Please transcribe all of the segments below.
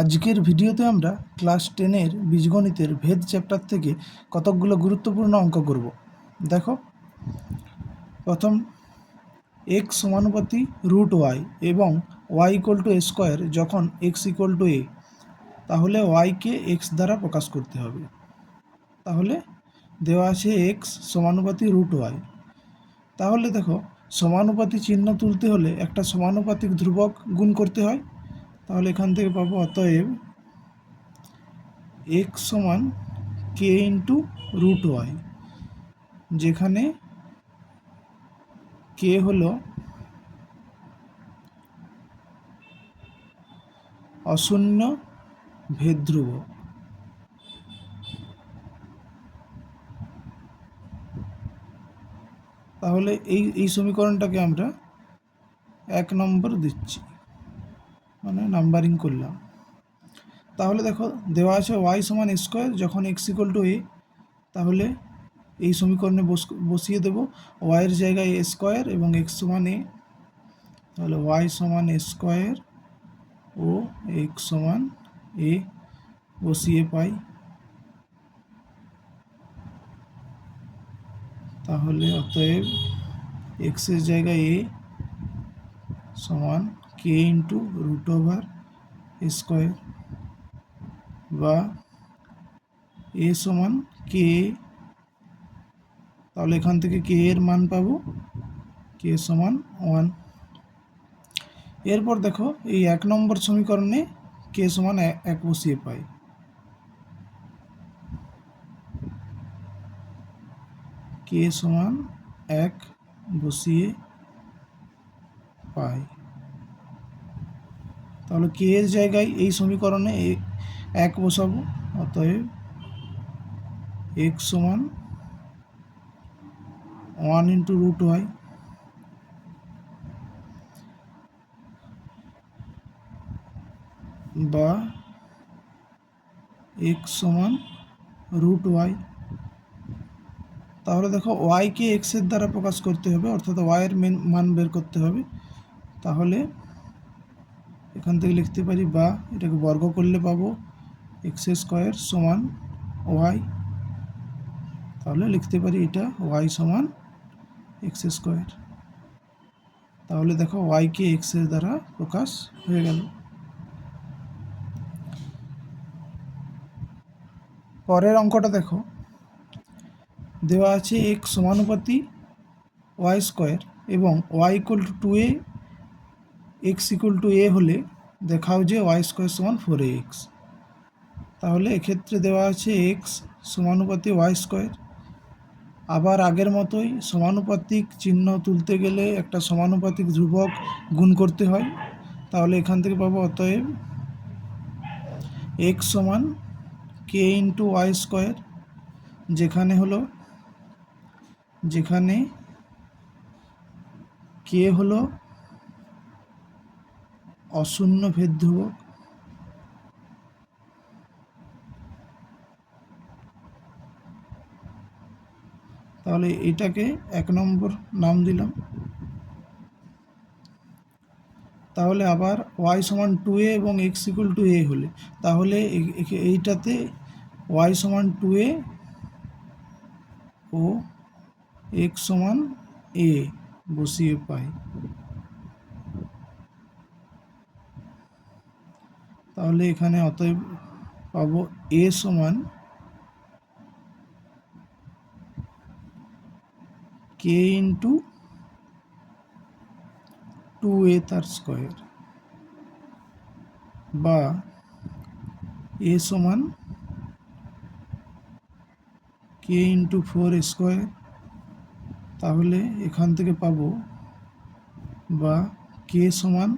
আজকের ভিডিওতে আমরা ক্লাস 10-এর বীজগণিতের ভেদ চ্যাপ্টার থেকে কতকগুলো গুরুত্বপূর্ণ অঙ্ক করব। দেখো, প্রথম x সমানুপাতি √y এবং y equal to a square যখন x ইকুয়াল টু a, তাহলে y কে x দ্বারা প্রকাশ করতে হবে। তাহলে দেওয়া আছে x সমানুপাতি √y। তাহলে দেখো, সমানুপাতি চিহ্ন তুলতে হলে একটা সমানুপাতিক ধ্রুবক গুণ করতে হয়। তাহলে এখান থেকে পাবো অতএব x সমান k ইন্টু √y, যেখানে k হলো অশূন্য ভেদ ধ্রুবক। তাহলে এই সমীকরণটাকে আমরা 1 নম্বর দিচ্ছি, মানে নাম্বারিং করলাম। তাহলে দেখো, দেওয়া আছে y সমান a স্কোয়ার যখন x ইকুয়াল টু a, তাহলে এই সমীকরণে বসিয়ে দেব y এর জায়গায় a স্কোয়ার এবং x সমান a। তাহলে y সমান a স্কোয়ার ও x সমান a বসিয়ে পাই। তাহলে অতএব x এর জায়গায় a সমান k into √over a square, বা a সমান k। তাহলে এখান থেকে k এর মান পাবো k সমান 1। এরপর দেখো, এই 1 নম্বর সমীকরণে k সমান 1 বসিয়ে পাই। k সমান 1 বসিয়ে পাই। তাহলে k এর জায়গায় এই সমীকরণে 1 বসাবো। অতএব x সমান 1 ইন্টু √y, বা x সমান √y। তাহলে দেখো, y কে x এর দ্বারা প্রকাশ করতে হবে, অর্থাৎ y এর মান বের করতে হবে। তাহলে এখান থেকে লিখতে পারি, বা এটাকে বর্গ করলে পাবো x স্কোয়ার সমান y। তাহলে লিখতে পারি এটা y সমান x স্কোয়ার। তাহলে দেখো, y কে x এর দ্বারা প্রকাশ হয়ে গেল। পরের অঙ্কটা দেখো, দেওয়া আছে x সমানুপাতি y স্কোয়ার এবং y equal to 2a, x equal to a হলে দেখাও যে y স্কোয়ার সমান 4ax। তাহলে এক্ষেত্রে দেওয়া আছে x সমানুপাতি y স্কোয়ার। আবার আগের মতোই সমানুপাতিক চিহ্ন তুলতে গেলে একটা সমানুপাতিক ধ্রুবক গুণ করতে হয়। তাহলে এখান থেকে পাবো অতএব x সমান k ইন্টু y স্কোয়ার, যেখানে k হলো অশূন্য ভেদ ধ্রুবক। তাহলে এটাকে 1 নম্বর নাম দিলাম। তাহলে আবার y সমান 2a এবং x ইকুয়াল টু a হলে, তাহলে এইটাতে y সমান 2a ও x সমান a বসিয়ে পাই। তাহলে এখানে অতএব পাবো a সমান k ইন্টু 2a তার স্কোয়ার, বা a সমান k ইন্টু 4 স্কোয়ার। তাহলে এখান থেকে পাবো, বা k সমান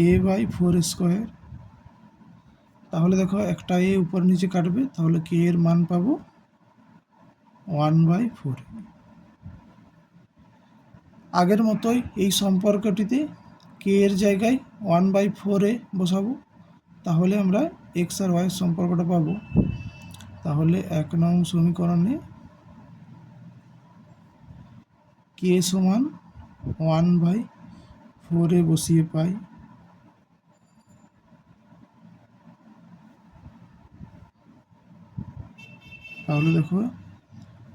a বাই 4 স্কোয়ার। তাহলে দেখো, একটা a উপর নিচে কাটবে, তাহলে k এর মান পাবো 1/4। আগের মতোই এই সম্পর্কটিতে k এর জায়গায় 1/4 বসাবো। তাহলে আমরা x আর y এর সম্পর্কটা পাবো। তাহলে 1 নং সমীকরণে k সমান 1/4 বসিয়ে পাই। তাহলে দেখো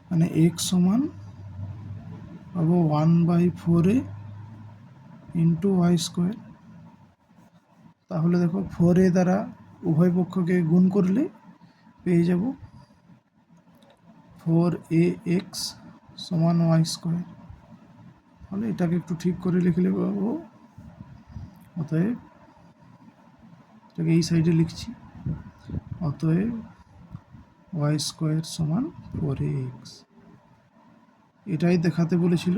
মানে এক্স সমান পাবো 1/4a ইন্টু ওয়াই স্কোয়ার। তাহলে দেখো 4a দ্বারা উভয় পক্ষকে গুণ করলে পেয়ে যাব 4ax সমান ওয়াই স্কোয়ার। তাহলে এটাকে একটু ঠিক করে লিখলে পাবো, অতএব এটাকে এই সাইডে লিখছি, অতএব ওয়াই স্কোয়ার সমান 4ax। এটাই দেখাতে বলেছিল,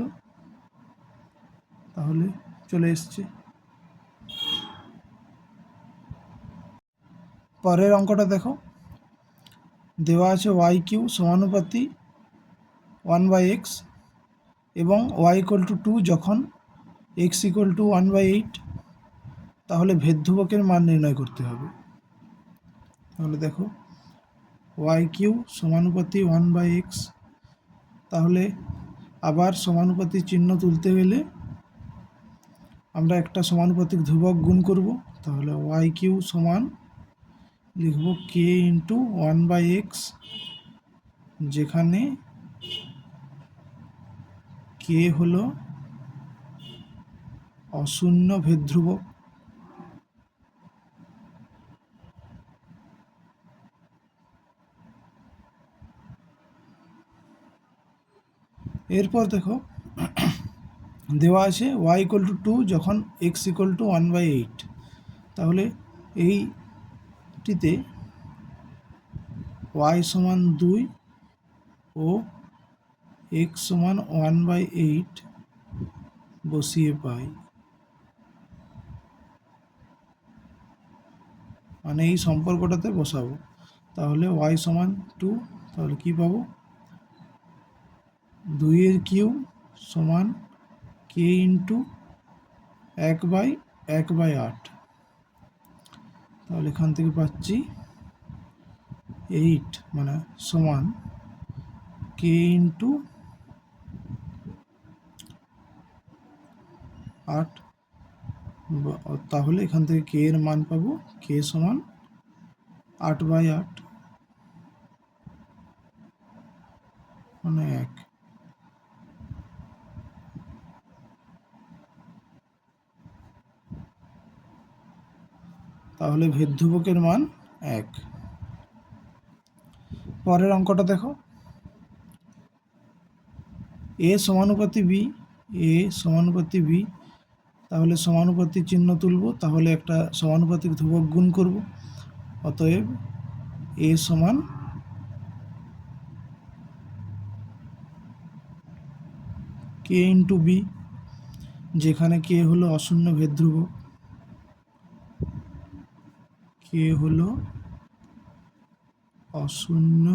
তাহলে চলে এসছে। পরের অঙ্কটা দেখো, দেওয়া আছে ওয়াই কিউ সমানুপাতি 1/x এবং ওয়াই ইকুয়াল টু 2 যখন এক্স ইকুয়াল টু 1/8, তাহলে ভেদ ধ্রুবকের মান নির্ণয় করতে হবে। তাহলে দেখো ওয়াই কিউ সমানুপাতি 1/x, তাহলে আবার সমানুপাতি চিহ্ন তুলতে গেলে আমরা একটা সমানুপাতিক ধ্রুবক গুণ করব। তাহলে ওয়াই কিউ সমান লিখব কে ইন্টু 1/x, যেখানে কে হলো অশূন্য ভেদ ধ্রুবক। এরপর দেখো দেওয়া আছে ওয়াই ইকুয়াল টু 2 যখন এক্স ইকুয়াল টু 1/8, তাহলে এইটিতে ওয়াই সমান 2 ও এক্স সমান 1/8 বসিয়ে পাই, মানে এই সম্পর্কটাতে বসাবো। তাহলে ওয়াই সমান 2, তাহলে কি পাবো, 2 কিউব সমান কে ইন্টু 1/8। তাহলে এখান থেকে পাচ্ছি 8 মানে সমান কে ইন্টু 8। তাহলে এখান থেকে কে এর মান পাবো কে সমান 8/8 মানে 1। তাহলে ভেদ ধ্রুবকের মান 1। পরের অঙ্কটা দেখো, এ সমানুপাতি বি, এ সমানুপাতি বি, তাহলে সমানুপাতিক চিহ্ন তুলব, তাহলে একটা সমানুপাতিক ধ্রুবক গুণ করব। অতএব এ সমান কে ইন্টু বি, যেখানে কে হলো অশূন্য ভেদ ধ্রুবক, কে হলো অশূন্য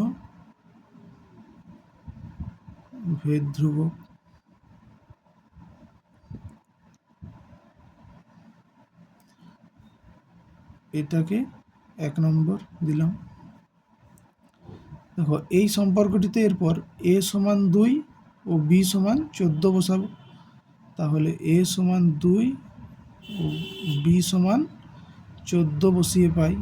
ভেদ ধ্রুবক। এটাকে 1 নম্বর দিলাম। দেখো এই সম্পর্কটিতে এরপর এ সমান 2 ও বি সমান 14 বসাবো। তাহলে এ সমান 2 ও বি সমান 14 বসিয়ে পাই।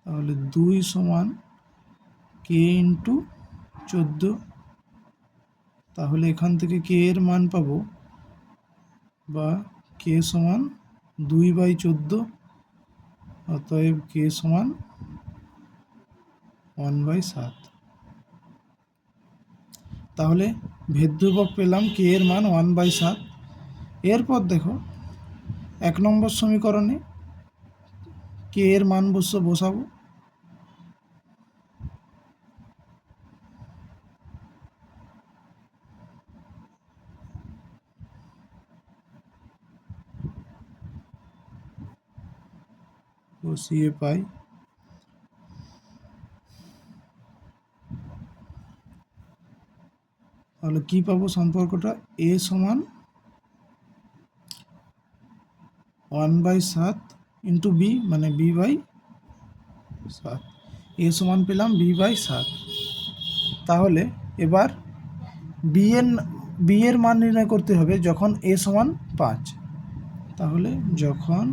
তাহলে 2 সমান কে ইন্টু 14। তাহলে এখান থেকে কে এর মান পাবো, বা কে সমান 2/14, অতএব কে সমান 1/7। তাহলে ভেদ ধ্রুবক পেলাম কে এর মান 1/7। এরপর দেখো 1 নম্বর সমীকরণে কে এর মান বসাবো। বসিয়ে পাই। তাহলে কি পাবো সম্পর্কটা, এ সমান 1/7 ইন্টু বি মানে b/7। এ সমান পেলাম b/7। তাহলে এবার বি এর মান নির্ণয় করতে হবে যখন এ সমান 5। তাহলে যখন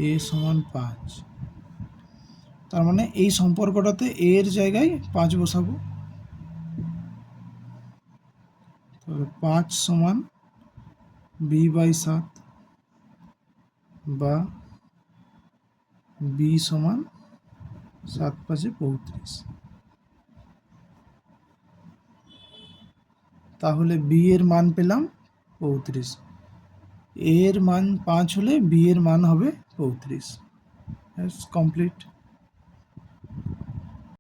a সমান 5, তার মানে এই সম্পর্কটাতে a এর জায়গায় 5 বসাবো। তাহলে 5 সমান b/7 বা b সমান 7×5 = 35। তাহলে b এর মান পেলাম 35। a এর মান 5 হলে b এর মান হবে 35। কমপ্লিট।